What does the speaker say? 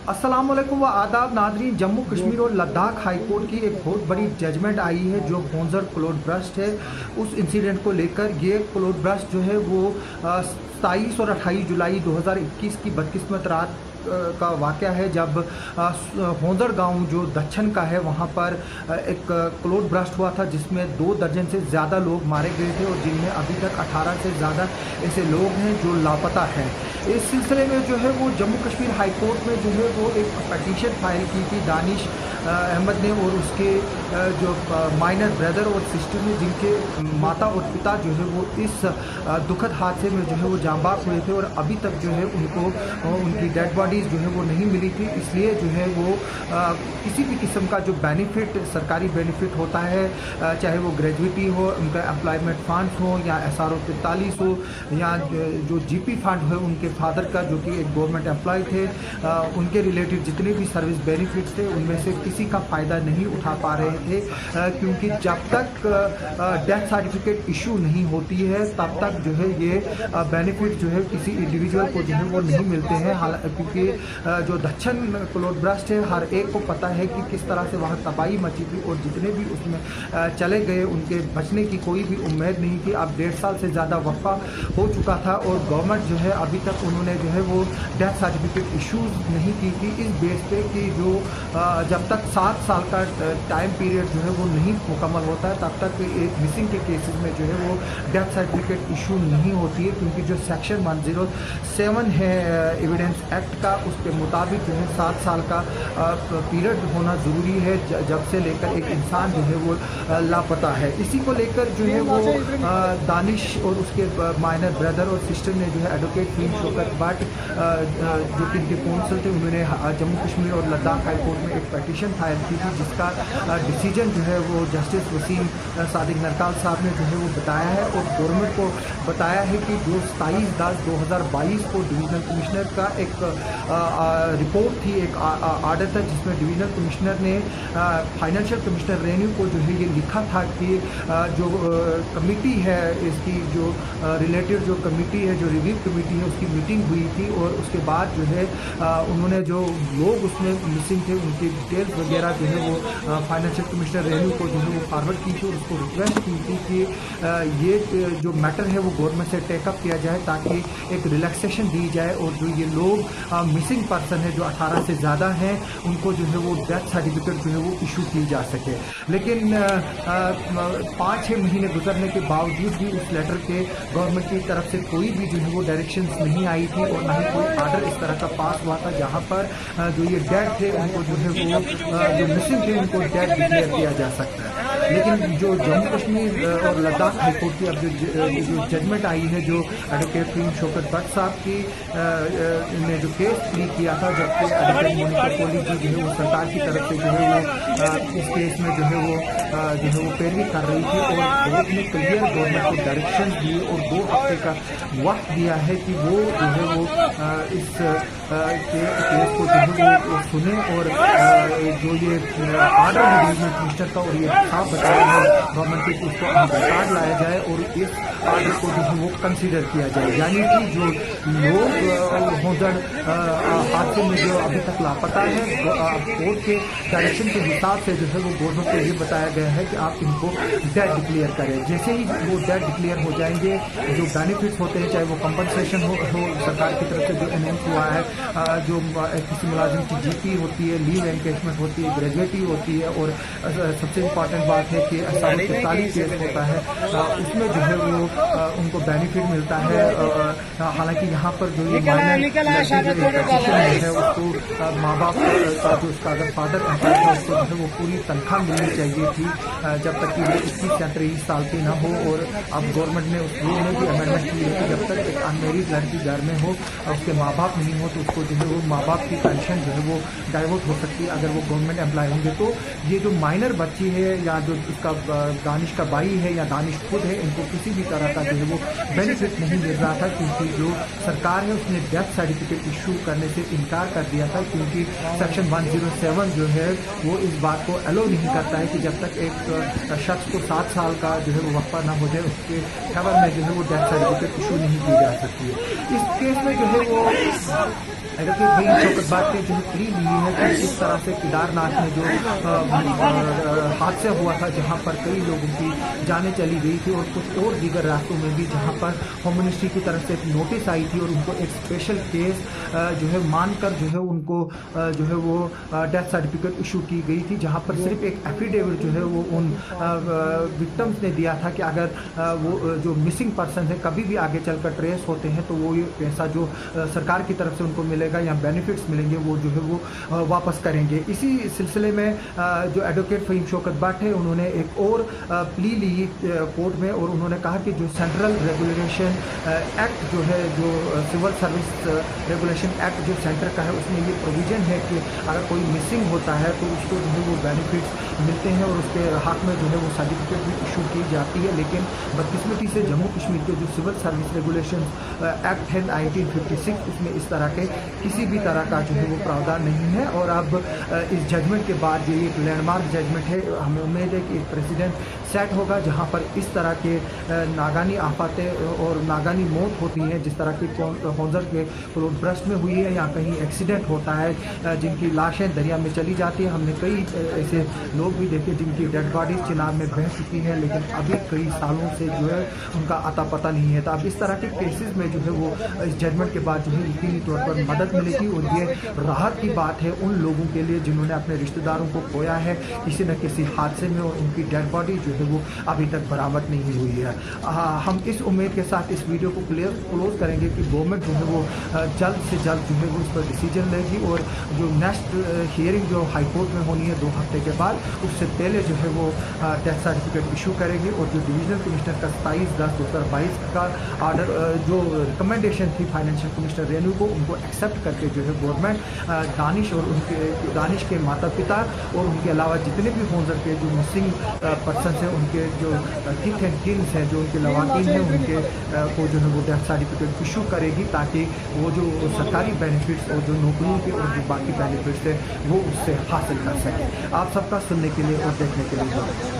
अस्सलाम वालेकुम व आदाब नाज़रीन। जम्मू कश्मीर और लद्दाख हाई कोर्ट की एक बहुत बड़ी जजमेंट आई है जो होंजर क्लोड ब्रस्ट है उस इंसिडेंट को लेकर। ये क्लोड ब्रस्ट जो है वो 27 और 28 जुलाई 2021 की बदकिस्मत रात का वाक़या है जब होंजर गांव जो दक्षिण का है वहां पर एक क्लोड ब्रस्ट हुआ था जिसमें 2 दर्जन से ज़्यादा लोग मारे गए थे और जिनमें अभी तक 18 से ज़्यादा ऐसे लोग हैं जो लापता हैं। इस सिलसिले में जो है वो जम्मू कश्मीर हाई कोर्ट में जो है वो एक पटिशन फाइल की थी दानिश अहमद ने और उसके जो माइनर ब्रदर और सिस्टर ने, जिनके माता और पिता जो है वो इस दुखद हादसे में जो है वो जांबाज हुए थे और अभी तक जो है उनको उनकी डेड बॉडीज़ जो है वो नहीं मिली थी। इसलिए जो है वो किसी भी किस्म का जो बेनिफिट, सरकारी बेनिफिट होता है, चाहे वो ग्रेजुएटी हो, उनका एम्प्लॉयमेंट फंड्स हो या SRO 43 हो या जो GP फंड है उनके फादर का जो कि एक गवर्नमेंट एम्प्लॉय थे, उनके रिलेटेड जितने भी सर्विस बेनिफिट्स थे उनमें से किसी का फ़ायदा नहीं उठा पा रहे थे, क्योंकि जब तक डेथ सर्टिफिकेट इशू नहीं होती है तब तक जो है ये बेनिफिट जो है किसी इंडिविजुअल को जो है वो नहीं मिलते हैं। क्योंकि जो दक्षिण क्लोड ब्रस्ट है हर एक को पता है कि किस तरह से वहाँ तबाही मची थी और जितने भी उसमें चले गए उनके बचने की कोई भी उम्मीद नहीं थी। अब 1.5 साल से ज़्यादा वफ़ा हो चुका था और गवर्नमेंट जो है अभी तक उन्होंने जो है वो डेथ सर्टिफिकेट इशूज़ नहीं की थी इस बेस पे कि जो जब तक 7 साल का टाइम पीरियड जो है वो नहीं मुकम्मल होता है तब तक एक मिसिंग के केसेस में जो है वो डेथ सर्टिफिकेट इशू नहीं होती है, क्योंकि जो सेक्शन 107 है एविडेंस एक्ट का उसके मुताबिक जो है 7 साल का पीरियड होना ज़रूरी है जब से लेकर एक इंसान जो है वो लापता है। इसी को लेकर जो है वो दानिश और उसके माइनर ब्रदर और सिस्टर ने जो है एडवोकेट फिल्म शौकत भट्ट जो कि इनके कौंसल थे उन्होंने जम्मू कश्मीर और लद्दाख हाई कोर्ट में एक पटिशन फाइल की थी जिसका डिसीजन जो है वो जस्टिस वसीम सादिक नरकाल साहब ने जो है वो बताया है और गवर्नमेंट को बताया है कि जो 27/10/2022 को डिवीजनल कमिश्नर का एक रिपोर्ट थी, एक आर्डर था जिसमें डिवीजनल कमिश्नर ने फाइनेंशियल कमिश्नर रेवेन्यू को जो है ये लिखा था कि जो कमेटी है इसकी जो रिलेटेड जो कमेटी है, जो रिव्यू कमेटी है, उसकी मीटिंग हुई थी और उसके बाद जो है उन्होंने जो लोग उसमें मिसिंग थे उनकी डिटेल्स वगैरह जो है वो फाइनेंशियल कमिश्नर रेवेन्यू को जो है वो फॉरवर्ड की थी और उसको रिक्वेस्ट की थी कि ये जो मैटर है वो गवर्नमेंट से टेकअप किया जाए ताकि एक रिलैक्सेशन दी जाए और जो ये लोग मिसिंग पर्सन है जो 18 से ज़्यादा हैं उनको जो है वो डेथ सर्टिफिकेट जो है वो इशू की जा सके। लेकिन 5-6 महीने गुजरने के बावजूद भी उस लेटर के गवर्नमेंट की तरफ से कोई भी जो है वो डायरेक्शंस नहीं आई थी और ना ही कोई आर्डर इस तरह का पास हुआ था जहाँ पर जो ये डेड थे उनको जो है वो जो मिसिंग थे उनको डेड डिक्लेयर किया जा सकता है। लेकिन जो जम्मू कश्मीर और लद्दाख हाई कोर्ट की अब जो जजमेंट आई है, जो एडवोकेट फिल्म शौकत भट्ट साहब की ने जो केस प्ली किया था, जबकि एडवोकेट मोनिका कोहली जी जो है वो सरकार की तरफ से जो है वो इस केस में जो है वो पैरवी कर रही थी और कोर्ट ने क्लियर गवर्नमेंट को डायरेक्शन दिए और 2 हफ्ते का वक्त दिया है कि वो जो है वो इस केस को जो है वो सुने और जो ये आर्डर है डिवीजनल कमिश्नर का और ये साफ बताया है गवर्नमेंट की उसको रिकॉर्ड लाया जाए और इस आर्डर को जो है वो कंसीडर किया जाए, यानी कि जो लोग होंजर हादसे में जो अभी तक लापता है कोर्ट के डायरेक्शन के हिसाब से जो है वो गवर्नमेंट को ये बताया गया है कि आप इनको डेड डिक्लेयर करें। जैसे ही वो डेड डिक्लेयर हो जाएंगे जो बेनिफिट्स होते हैं, चाहे वो कंपनसेशन हो सरकार की तरफ से जो अनाउंस हुआ है, जो किसी मुलाजिम की GP होती है, लीव एनकेशमेंट होती है, ग्रेजुएटी होती है और सबसे इम्पॉर्टेंट बात है कि 45 केस होता है उसमें जो है वो उनको बेनिफिट मिलता है। हालांकि यहाँ पर जो ये है उसको माँ बाप का जो उसका अगर फादर एम्प्लॉय है उसको जो है वो पूरी तनख्वाह मिलनी चाहिए थी जब तक कि वो 21 या 23 साल की ना हो। और अब गवर्नमेंट ने उस रूल में भी अमेंडमेंट की है कि जब तक एक अनमेरिड लड़की घर में हो और उसके माँ बाप नहीं हो तो उसको जो है वो माँ बाप की पेंशन जो है वो डाइवर्ट हो सकती है अगर वो गवर्नमेंट एम्प्लॉय होंगे। तो ये जो माइनर बच्ची है या जो उसका दानिश का भाई है या दानिश खुद है, इनको किसी भी तरह का जो है वो बेनिफिट नहीं मिल रहा था क्योंकि जो सरकार है उसने डेथ सर्टिफिकेट इशू करने से इनकार कर दिया था, क्योंकि सेक्शन 107 जो है वो इस बात को अलो नहीं करता है कि जब तक एक शख्स को 7 साल का जो है वो वक्त इस्तीफा ना हो जाए उसके खबर में जो है वो डेथ सर्टिफिकेट इशू नहीं की जा सकती है। इस केस में जो है वो एडवोकेट भीम शौकत बाट ने जो प्ली ली है कि किस तरह से केदारनाथ में जो हादसा हुआ था जहां पर कई लोगों की जानें चली गई थी और कुछ और दीगर रास्तों में भी जहां पर होम मिनिस्ट्री की तरफ से एक नोटिस आई थी और उनको एक स्पेशल केस जो है मानकर जो है उनको जो है वो डेथ सर्टिफिकेट इशू की गई थी, जहां पर सिर्फ एक एफिडेविट जो है वो उन विक्टिम्स ने दिया था कि अगर वो जो मिसिंग पर्सन है कभी भी आगे चलकर ट्रेस होते हैं तो वो ये पैसा जो सरकार की तरफ से उनको मिलेगा या बेनिफिट्स मिलेंगे वो जो है वो वापस करेंगे। इसी सिलसिले में जो एडवोकेट फहीम शौकत बाट है उन्होंने एक और प्ली ली कोर्ट में और उन्होंने कहा कि जो सेंट्रल रेगुलेशन एक्ट जो है जो सिविल सर्विस रेगुलेशन एक्ट जो सेंटर का है उसमें ये प्रोविज़न है कि अगर कोई मिसिंग होता है तो उसको जो है वो बेनिफिट्स मिलते हैं और उसके हक में जो है वो सर्टिफिकेट भी इशू की जाती है। लेकिन बदकिस्मती से जम्मू कश्मीर के जो सिविल सर्विस रेगुलेशन एक्ट है 1956 उसमें इस तरह के किसी भी तरह का जो है वो प्रावधान नहीं है और अब इस जजमेंट के बाद ये एक लैंडमार्क जजमेंट है। हमें उम्मीद है कि एक प्रेसिडेंट सेट होगा जहां पर इस तरह के नागानी आफतें और नागानी मौत होती हैं जिस तरह की होंजर के क्लोड ब्रस्ट में हुई है या कहीं एक्सीडेंट होता है जिनकी लाशें दरिया में चली जाती हैं। हमने कई ऐसे लोग भी देखे जिनकी डेड बॉडीज चिनाब में बह चुकी हैं लेकिन अभी कई सालों से जो है उनका अता पता नहीं है। तो अब इस तरह के केसेस में जो है वो इस जजमेंट के बाद जो है यकीनी तौर पर मदद मिलेगी और ये राहत की बात है उन लोगों के लिए जिन्होंने अपने रिश्तेदारों को खोया है किसी न किसी हादसे में और उनकी डेड बॉडी जो है वो अभी तक बरामद नहीं हुई है। हम इस उम्मीद के साथ इस वीडियो को क्लोज करेंगे कि गवर्नमेंट जो है वो जल्द से जल्द जो है वो इस पर डिसीजन लेगी और जो नेक्स्ट हियरिंग जो हाई कोर्ट में होनी है 2 हफ्ते के बाद उससे पहले जो है वो डेथ सर्टिफिकेट इशू करेगी और जो डिवीजनल कमिश्नर का 27/10/2022 का ऑर्डर जो रिकमेंडेशन थी फाइनेंशियल कमिश्नर रेनू को उनको एक्सेप्ट करके जो है गवर्नमेंट दानिश और उनके दानिश के माता पिता और उनके अलावा जितने भी होंजर के जो मिसिंग पर्सन हैं उनके जो किथ एंड किन्स हैं जो उनके लवाकिन हैं उनके को जो है वो डेथ सर्टिफिकेट इशू करेगी ताकि वो जो सरकारी बेनिफिट्स और जो नौकरियों के और जो बाकी बेनिफिट्स हैं वो उससे हासिल कर सकें। आप सबका सुनने के लिए और देखने के लिए